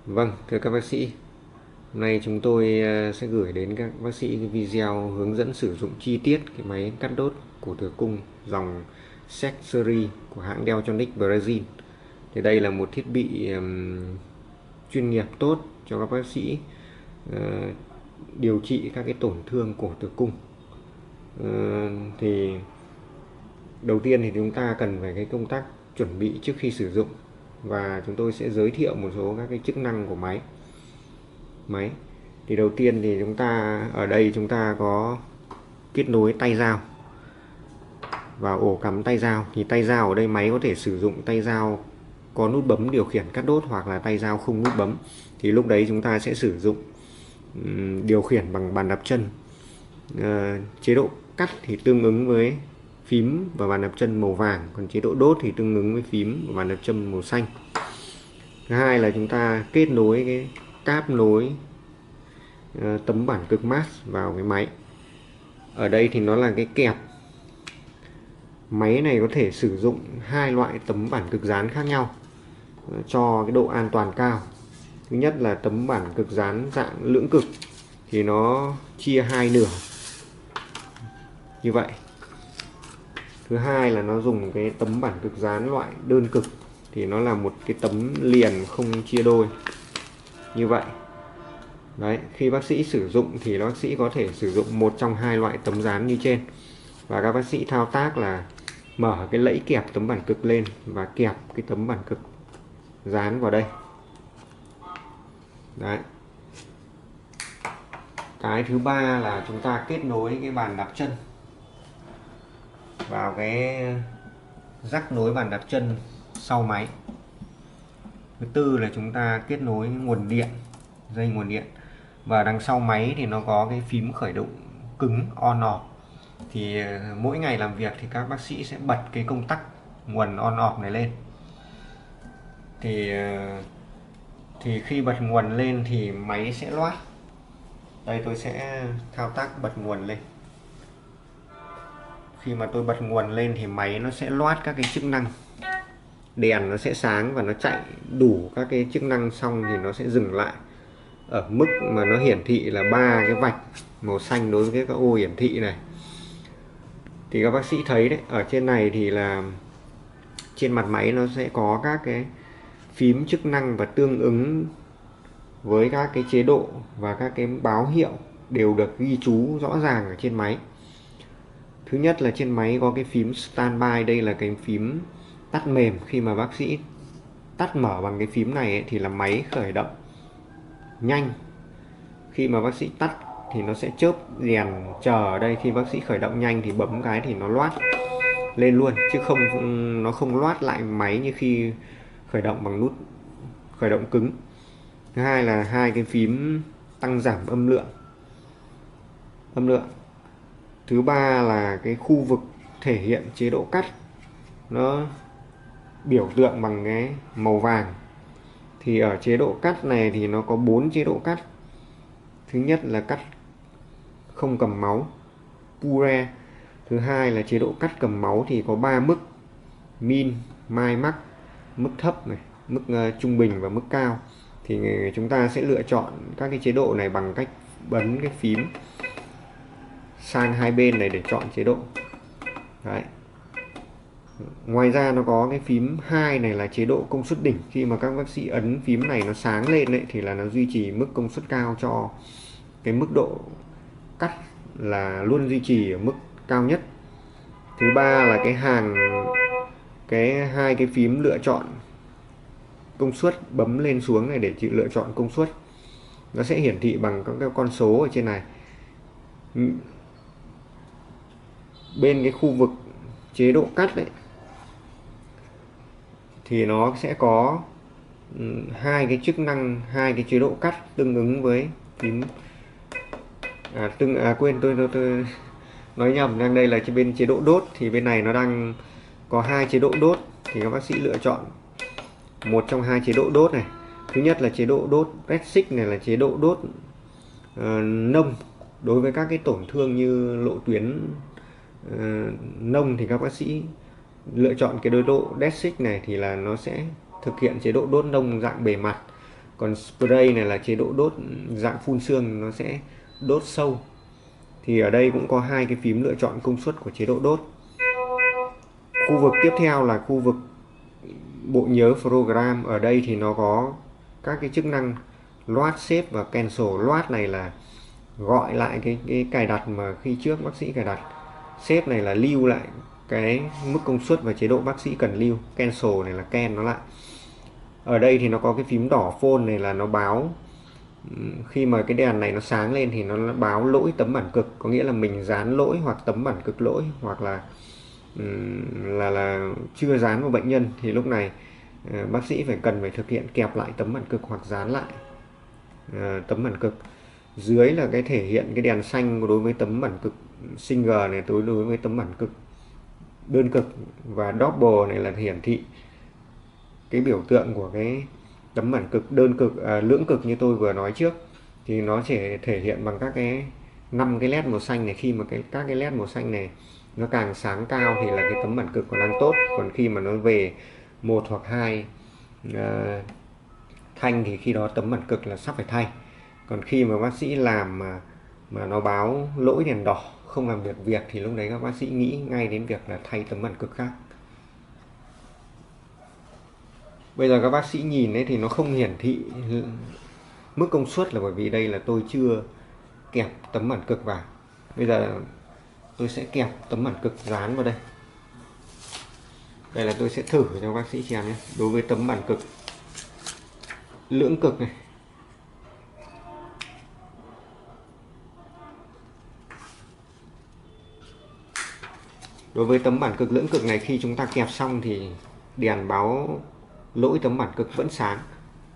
Vâng, thưa các bác sĩ, hôm nay chúng tôi sẽ gửi đến các bác sĩ cái video hướng dẫn sử dụng chi tiết cái máy cắt đốt cổ tử cung dòng Sex Series của hãng Deltronics Brazil. Thì đây là một thiết bị chuyên nghiệp tốt cho các bác sĩ ờ, điều trị các cái tổn thương cổ tử cung. Thì đầu tiên thì chúng ta cần phải cái công tác chuẩn bị trước khi sử dụng, và chúng tôi sẽ giới thiệu một số các cái chức năng của máy. Thì đầu tiên thì ở đây chúng ta có kết nối tay dao vào ổ cắm tay dao. Thì tay dao ở đây máy có thể sử dụng tay dao có nút bấm điều khiển cắt đốt hoặc là tay dao không nút bấm. Thì lúc đấy chúng ta sẽ sử dụng điều khiển bằng bàn đạp chân. Chế độ cắt thì tương ứng với phím và bàn đạp chân màu vàng, còn chế độ đốt thì tương ứng với phím và bàn đạp chân màu xanh. Thứ hai là chúng ta kết nối cái cáp nối tấm bản cực mát vào cái máy. Ở đây thì nó là cái kẹp. Máy này có thể sử dụng hai loại tấm bản cực dán khác nhau cho cái độ an toàn cao. Thứ nhất là tấm bản cực dán dạng lưỡng cực thì nó chia hai nửa như vậy. Thứ hai là nó dùng cái tấm bản cực dán loại đơn cực thì nó là một cái tấm liền không chia đôi như vậy. Đấy, khi bác sĩ sử dụng thì bác sĩ có thể sử dụng một trong hai loại tấm dán như trên. Và các bác sĩ thao tác là mở cái lẫy kẹp tấm bản cực lên và kẹp cái tấm bản cực dán vào đây. Đấy. Cái thứ ba là chúng ta kết nối cái bàn đạp chân vào cái rắc nối bàn đạp chân sau máy. Thứ tư là chúng ta kết nối nguồn điện, dây nguồn điện. Và đằng sau máy thì nó có cái phím khởi động cứng on off. Thì mỗi ngày làm việc thì các bác sĩ sẽ bật cái công tắc nguồn on off này lên. Thì khi bật nguồn lên thì máy sẽ loát. Đây tôi sẽ thao tác bật nguồn lên. Khi mà tôi bật nguồn lên thì máy nó sẽ loát các cái chức năng. Đèn nó sẽ sáng và nó chạy đủ các cái chức năng xong thì nó sẽ dừng lại ở mức mà nó hiển thị là 3 cái vạch màu xanh đối với các ô hiển thị này. Thì các bác sĩ thấy đấy, ở trên này thì là trên mặt máy nó sẽ có các cái phím chức năng và tương ứng với các cái chế độ và các cái báo hiệu đều được ghi chú rõ ràng ở trên máy. Thứ nhất là trên máy có cái phím standby, đây là cái phím tắt mềm. Khi mà bác sĩ tắt mở bằng cái phím này ấy, thì là máy khởi động nhanh. Khi mà bác sĩ tắt thì nó sẽ chớp đèn chờ ở đây. Khi bác sĩ khởi động nhanh thì bấm cái thì nó loát lên luôn, chứ nó không loát lại máy như khi khởi động bằng nút khởi động cứng. Thứ hai là hai cái phím tăng giảm âm lượng. Thứ ba là cái khu vực thể hiện chế độ cắt, nó biểu tượng bằng cái màu vàng. Thì ở chế độ cắt này thì nó có 4 chế độ cắt. Thứ nhất là cắt không cầm máu, pure. Thứ hai là chế độ cắt cầm máu thì có 3 mức: min, mai, max. Mức thấp này, mức trung bình và mức cao. Thì chúng ta sẽ lựa chọn các cái chế độ này bằng cách bấm cái phím sang hai bên này để chọn chế độ. Đấy. Ngoài ra nó có cái phím 2 này là chế độ công suất đỉnh. Khi mà các bác sĩ ấn phím này nó sáng lên đấy, thì là nó duy trì mức công suất cao cho cái mức độ cắt là luôn duy trì ở mức cao nhất. Thứ ba là hai cái phím lựa chọn công suất, bấm lên xuống này để lựa chọn công suất. Nó sẽ hiển thị bằng các con số ở trên này. Bên cái khu vực chế độ cắt đấy thì nó sẽ có hai cái chức năng, hai cái chế độ cắt tương ứng với phím quên, tôi nói nhầm. Đang đây là bên chế độ đốt, thì bên này nó đang có hai chế độ đốt, thì các bác sĩ lựa chọn một trong hai chế độ đốt này. Thứ nhất là chế độ đốt Red này là chế độ đốt nông. Đối với các cái tổn thương như lộ tuyến nông thì các bác sĩ lựa chọn cái chế độ Red này thì là nó sẽ thực hiện chế độ đốt nông dạng bề mặt. Còn spray này là chế độ đốt dạng phun sương, nó sẽ đốt sâu. Thì ở đây cũng có hai cái phím lựa chọn công suất của chế độ đốt. Khu vực tiếp theo là khu vực bộ nhớ program. Ở đây thì nó có các cái chức năng load, save và cancel. Load này là gọi lại cái cài đặt mà khi trước bác sĩ cài đặt. Save này là lưu lại cái mức công suất và chế độ bác sĩ cần lưu. Cancel này là cancel nó lại. Ở đây thì nó có cái phím đỏ phone này là nó báo khi mà cái đèn này nó sáng lên thì nó báo lỗi tấm bản cực, có nghĩa là mình dán lỗi hoặc tấm bản cực lỗi, hoặc là chưa dán vào bệnh nhân, thì lúc này bác sĩ cần phải thực hiện kẹp lại tấm bản cực hoặc dán lại tấm bản cực. Dưới là cái thể hiện cái đèn xanh đối với tấm bản cực single này, đối với tấm bản cực đơn cực, và double này là hiển thị cái biểu tượng của cái tấm bản cực đơn cực, lưỡng cực như tôi vừa nói trước. Thì nó sẽ thể hiện bằng các cái 5 cái led màu xanh này. Khi mà các cái led màu xanh này nó càng sáng cao thì là cái tấm bản cực còn đang tốt, còn khi mà nó về 1 hoặc 2 thanh thì khi đó tấm bản cực là sắp phải thay. Còn khi mà bác sĩ làm mà nó báo lỗi đèn đỏ không làm việc thì lúc đấy các bác sĩ nghĩ ngay đến việc là thay tấm bản cực khác. Bây giờ các bác sĩ nhìn ấy thì nó không hiển thị mức công suất là bởi vì đây là tôi chưa kẹp tấm bản cực vào. Bây giờ tôi sẽ kẹp tấm bản cực dán vào đây. Đây là tôi sẽ thử cho bác sĩ xem nhé. Đối với tấm bản cực lưỡng cực này, đối với tấm bản cực lưỡng cực này, khi chúng ta kẹp xong thì đèn báo lỗi tấm bản cực vẫn sáng.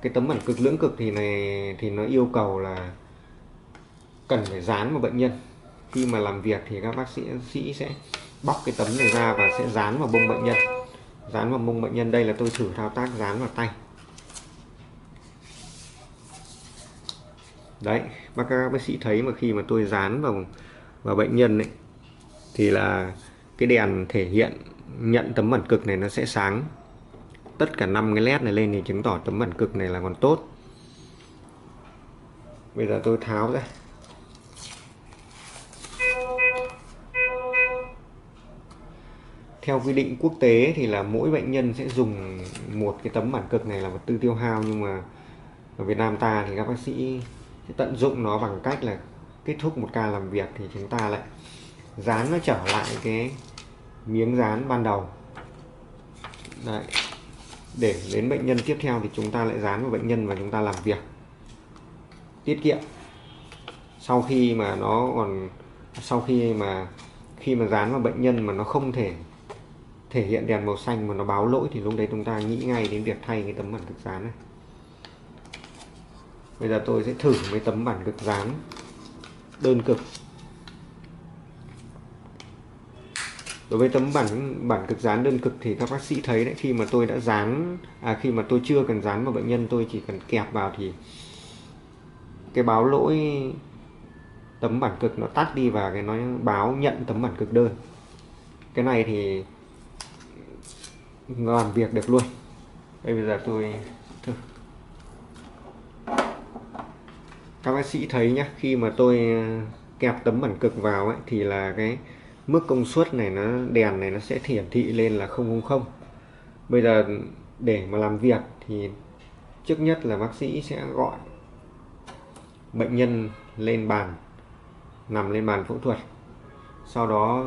Cái tấm bản cực lưỡng cực thì nó yêu cầu là cần phải dán vào bệnh nhân. Khi mà làm việc thì các bác sĩ sẽ bóc cái tấm này ra và sẽ dán vào mông bệnh nhân. Dán vào mông bệnh nhân. Đây là tôi thử thao tác dán vào tay. Đấy, các bác sĩ thấy mà khi mà tôi dán vào bệnh nhân ấy, thì là cái đèn thể hiện nhận tấm bản cực này nó sẽ sáng tất cả 5 cái led này lên, thì chứng tỏ tấm bản cực này là còn tốt. Bây giờ tôi tháo ra. Theo quy định quốc tế thì là mỗi bệnh nhân sẽ dùng một cái tấm bản cực này là vật tư tiêu hao, nhưng mà ở Việt Nam ta thì các bác sĩ sẽ tận dụng nó bằng cách là kết thúc một ca làm việc thì chúng ta lại dán nó trở lại cái miếng dán ban đầu. Đấy. Để đến bệnh nhân tiếp theo thì chúng ta lại dán vào bệnh nhân và chúng ta làm việc tiết kiệm. Sau khi mà khi mà dán vào bệnh nhân mà nó không thể hiện đèn màu xanh mà nó báo lỗi thì lúc đấy chúng ta nghĩ ngay đến việc thay cái tấm bản cực dán này. Bây giờ tôi sẽ thử với tấm bản cực dán đơn cực. Đối với tấm bản cực dán đơn cực thì các bác sĩ thấy đấy, khi mà tôi đã dán khi mà tôi chưa cần dán vào bệnh nhân, tôi chỉ cần kẹp vào thì cái báo lỗi tấm bản cực nó tắt đi và nó báo nhận tấm bản cực đơn. Cái này thì làm việc được luôn. Đây, bây giờ tôi thử. Các bác sĩ thấy nhé, khi mà tôi kẹp tấm bản cực vào ấy, thì là cái mức công suất này đèn này nó sẽ hiển thị lên là 000. Bây giờ để mà làm việc thì trước nhất là bác sĩ sẽ gọi bệnh nhân lên bàn, nằm lên bàn phẫu thuật, sau đó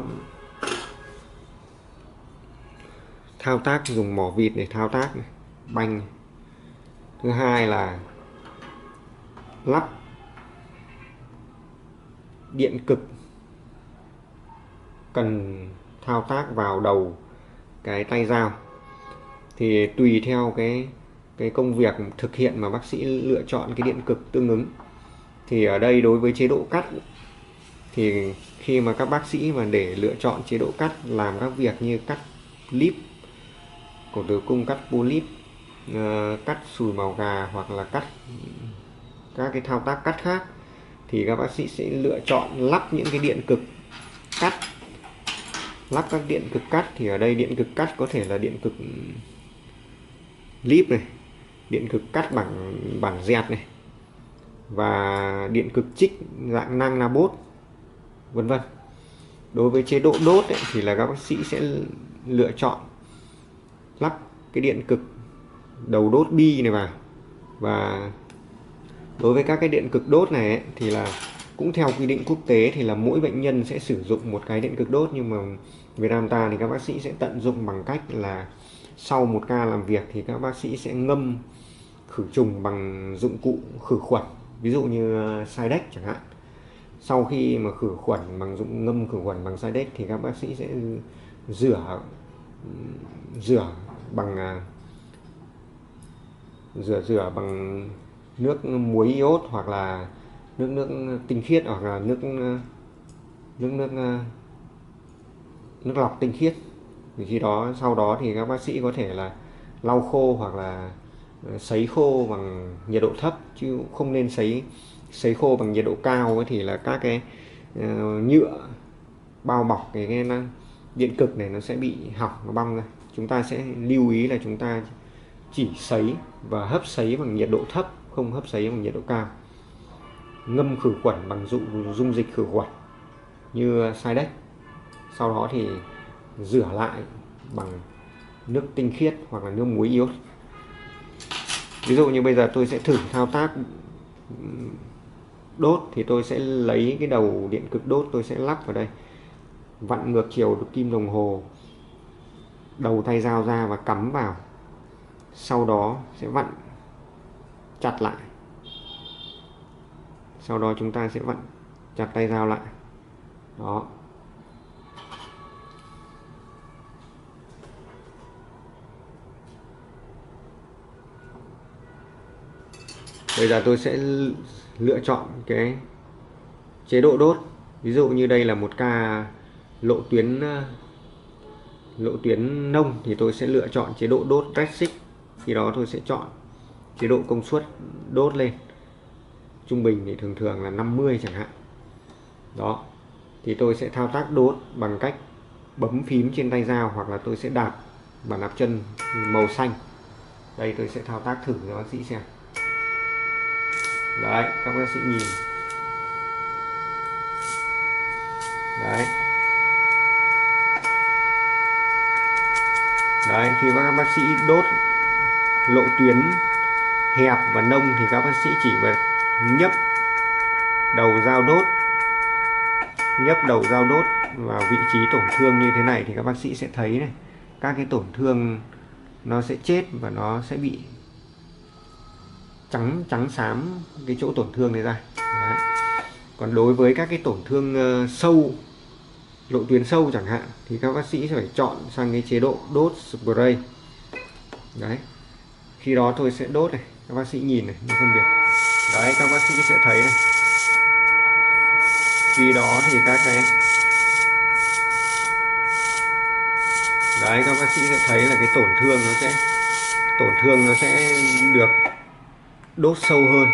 thao tác dùng mỏ vịt để thao tác này, banh. Thứ hai là lắp điện cực, cần thao tác vào đầu cái tay dao. Thì tùy theo cái công việc thực hiện mà bác sĩ lựa chọn cái điện cực tương ứng. Thì ở đây đối với chế độ cắt thì khi mà các bác sĩ mà để lựa chọn chế độ cắt, làm các việc như cắt líp cổ tử cung, cắt polyp, cắt sùi màu gà hoặc là cắt các cái thao tác cắt khác, thì các bác sĩ sẽ lựa chọn lắp những cái điện cực cắt. Lắp các điện cực cắt thì ở đây điện cực cắt có thể là điện cực líp này, điện cực cắt bằng bản dẹt này, và điện cực trích dạng nang nabot, vân vân. Đối với chế độ đốt ấy, thì là các bác sĩ sẽ lựa chọn lắp cái điện cực đầu đốt bi này vào. Và đối với các cái điện cực đốt này ấy, thì là cũng theo quy định quốc tế thì là mỗi bệnh nhân sẽ sử dụng một cái điện cực đốt, nhưng mà Việt Nam ta thì các bác sĩ sẽ tận dụng bằng cách là sau một ca làm việc thì các bác sĩ sẽ ngâm khử trùng bằng dụng cụ khử khuẩn, ví dụ như Sidex chẳng hạn. Sau khi mà khử khuẩn bằng ngâm khử khuẩn bằng Sidex thì các bác sĩ sẽ rửa bằng bằng nước muối iốt, hoặc là nước tinh khiết, hoặc là nước lọc tinh khiết. Thì khi đó sau đó thì các bác sĩ có thể là lau khô hoặc là sấy khô bằng nhiệt độ thấp, chứ không nên sấy khô bằng nhiệt độ cao ấy, thì là các cái nhựa bao bọc cái điện cực này nó sẽ bị hỏng, nó bong ra. Chúng ta sẽ lưu ý là chúng ta chỉ sấy và hấp sấy bằng nhiệt độ thấp, không hấp sấy bằng nhiệt độ cao. Ngâm khử khuẩn bằng dung dịch khử khuẩn như Sidex, sau đó thì rửa lại bằng nước tinh khiết hoặc là nước muối iốt. Ví dụ như bây giờ tôi sẽ thử thao tác đốt, thì tôi sẽ lấy cái đầu điện cực đốt, tôi sẽ lắp vào đây, vặn ngược chiều kim đồng hồ đầu tay dao ra và cắm vào, sau đó sẽ vặn chặt lại, sau đó chúng ta sẽ vặn chặt tay dao lại. Đó. Bây giờ tôi sẽ lựa chọn cái chế độ đốt. Ví dụ như đây là một ca lộ tuyến nông thì tôi sẽ lựa chọn chế độ đốt Rexix. Khi đó tôi sẽ chọn chế độ công suất đốt lên. Trung bình thì thường là 50 chẳng hạn. Đó. Thì tôi sẽ thao tác đốt bằng cách bấm phím trên tay dao, hoặc là tôi sẽ đạp bàn đạp chân màu xanh. Đây tôi sẽ thao tác thử cho bác sĩ xem. Đấy, các bác sĩ nhìn. Đấy. Đấy, khi các bác sĩ đốt lộ tuyến hẹp và nông thì các bác sĩ chỉ phải nhấp đầu dao đốt vào vị trí tổn thương như thế này thì các bác sĩ sẽ thấy này, các cái tổn thương nó sẽ chết và nó sẽ bị trắng xám cái chỗ tổn thương này ra. Đấy. Còn đối với các cái tổn thương sâu, lộ tuyến sâu chẳng hạn, thì các bác sĩ phải chọn sang cái chế độ đốt spray. Đấy. Khi đó tôi sẽ đốt này, các bác sĩ nhìn này, nó phân biệt. Đấy, các bác sĩ sẽ thấy này. Khi đó thì các cái đấy, các bác sĩ sẽ thấy là cái tổn thương nó sẽ được đốt sâu hơn.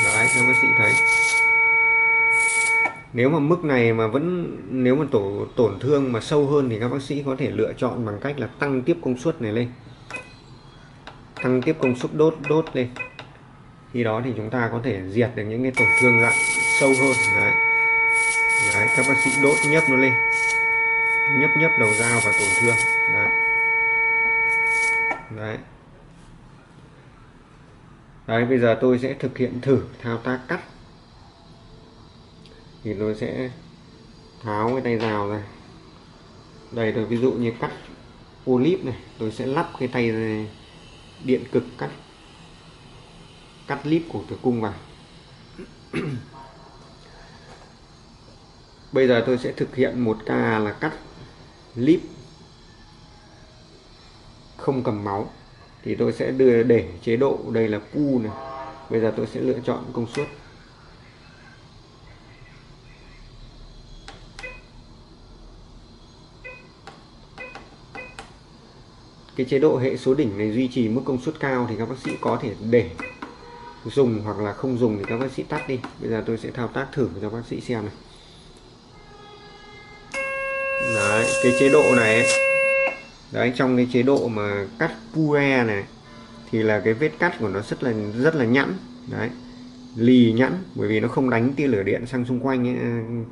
Đấy, các bác sĩ thấy. Nếu mà mức này mà nếu mà tổn thương mà sâu hơn thì các bác sĩ có thể lựa chọn bằng cách là tăng tiếp công suất này lên. Tăng tiếp công suất đốt lên. Khi đó thì chúng ta có thể diệt được những cái tổn thương dạng sâu hơn. Đấy. Đấy, các bác sĩ đốt nhấp nó lên. Nhấp đầu dao và tổn thương. Đấy. Đấy. Đấy, bây giờ tôi sẽ thực hiện thử thao tác cắt. Thì tôi sẽ tháo cái tay dao ra. Đây, tôi ví dụ như cắt polyp này, tôi sẽ lắp cái tay điện cực cắt líp cổ tử cung vào. Bây giờ tôi sẽ thực hiện một ca là cắt líp không cầm máu. Thì tôi sẽ để chế độ đây là pu này. Bây giờ tôi sẽ lựa chọn công suất. Cái chế độ hệ số đỉnh này duy trì mức công suất cao thì các bác sĩ có thể để dùng, hoặc là không dùng thì các bác sĩ tắt đi. Bây giờ tôi sẽ thao tác thử cho bác sĩ xem này. Đấy, cái chế độ này ấy, đấy, trong cái chế độ mà cắt pure này thì là cái vết cắt của nó rất là nhẵn đấy, lì nhẵn, bởi vì nó không đánh tia lửa điện sang xung quanh ấy,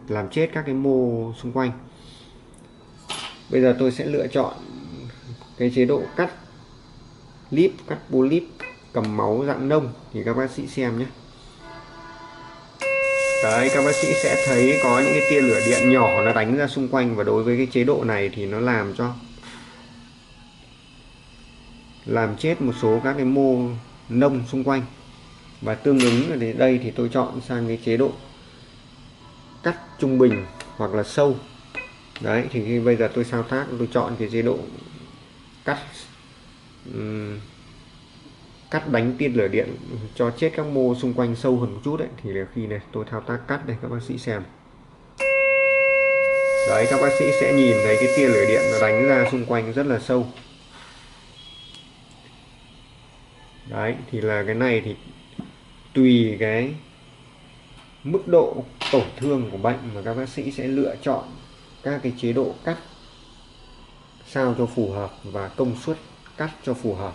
làm chết các cái mô xung quanh. Bây giờ tôi sẽ lựa chọn cái chế độ cắt líp, cắt polyp cầm máu dạng nông thì các bác sĩ xem nhé. Đấy, các bác sĩ sẽ thấy có những cái tia lửa điện nhỏ nó đánh ra xung quanh, và đối với cái chế độ này thì nó làm chết một số các cái mô nông xung quanh. Và tương ứng ở đây thì tôi chọn sang cái chế độ cắt trung bình hoặc là sâu. Đấy, thì khi bây giờ tôi thao tác, tôi chọn cái chế độ cắt cắt đánh tia lửa điện cho chết các mô xung quanh sâu hơn một chút đấy, thì là khi này tôi thao tác cắt đây các bác sĩ xem. Đấy, các bác sĩ sẽ nhìn thấy cái tia lửa điện nó đánh ra xung quanh rất là sâu. Đấy, thì là cái này thì tùy cái mức độ tổn thương của bệnh mà các bác sĩ sẽ lựa chọn các cái chế độ cắt sao cho phù hợp và công suất cắt cho phù hợp.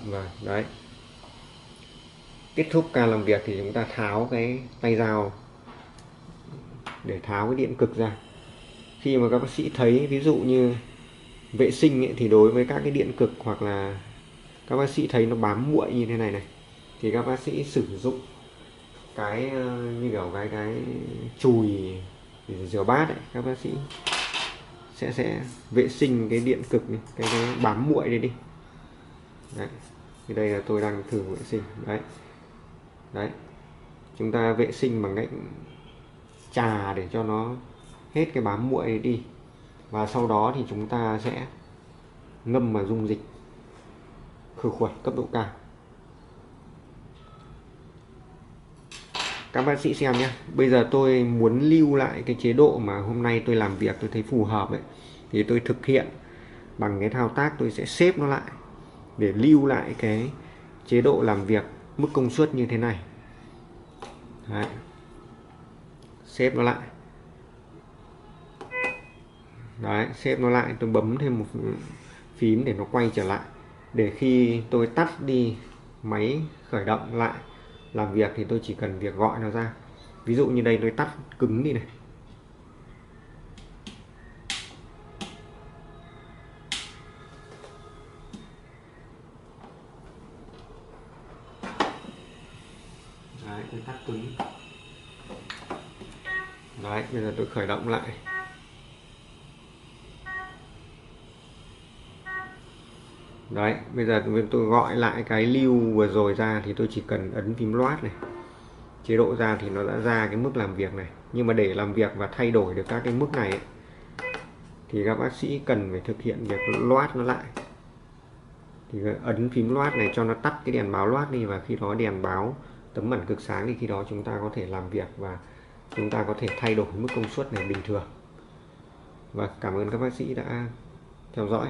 Và đấy, kết thúc ca làm việc thì chúng ta tháo cái tay dao để tháo cái điện cực ra. Khi mà các bác sĩ thấy ví dụ như vệ sinh ấy, thì đối với các cái điện cực hoặc là các bác sĩ thấy nó bám muội như thế này này, thì các bác sĩ sử dụng cái như kiểu cái chùi để rửa bát ấy, các bác sĩ sẽ vệ sinh cái điện cực này, cái bám muội đây đi. Đấy, thì đây là tôi đang thử vệ sinh. Đấy, chúng ta vệ sinh bằng cách chà để cho nó hết cái bám muội này đi, và sau đó thì chúng ta sẽ ngâm vào dung dịch khử khuẩn cấp độ cao. Các bác sĩ xem nhé, bây giờ tôi muốn lưu lại cái chế độ mà hôm nay tôi làm việc tôi thấy phù hợp ấy, thì tôi thực hiện bằng cái thao tác tôi sẽ xếp nó lại để lưu lại cái chế độ làm việc mức công suất như thế này. Đấy, xếp nó lại. Đấy, xếp nó lại, tôi bấm thêm một phím để nó quay trở lại, để khi tôi tắt đi máy khởi động lại làm việc thì tôi chỉ cần việc gọi nó ra. Ví dụ như đây tôi tắt cứng đi này. Đấy, tôi tắt cứng. Đấy, bây giờ tôi khởi động lại. Đấy, bây giờ tôi gọi lại cái lưu vừa rồi ra thì tôi chỉ cần ấn phím loát này, chế độ ra thì nó đã ra cái mức làm việc này. Nhưng mà để làm việc và thay đổi được các cái mức này ấy, thì các bác sĩ cần phải thực hiện việc loát nó lại. Thì ấn phím loát này cho nó tắt cái đèn báo loát đi, và khi đó đèn báo tấm màn cực sáng thì khi đó chúng ta có thể làm việc và chúng ta có thể thay đổi mức công suất này bình thường. Và cảm ơn các bác sĩ đã theo dõi.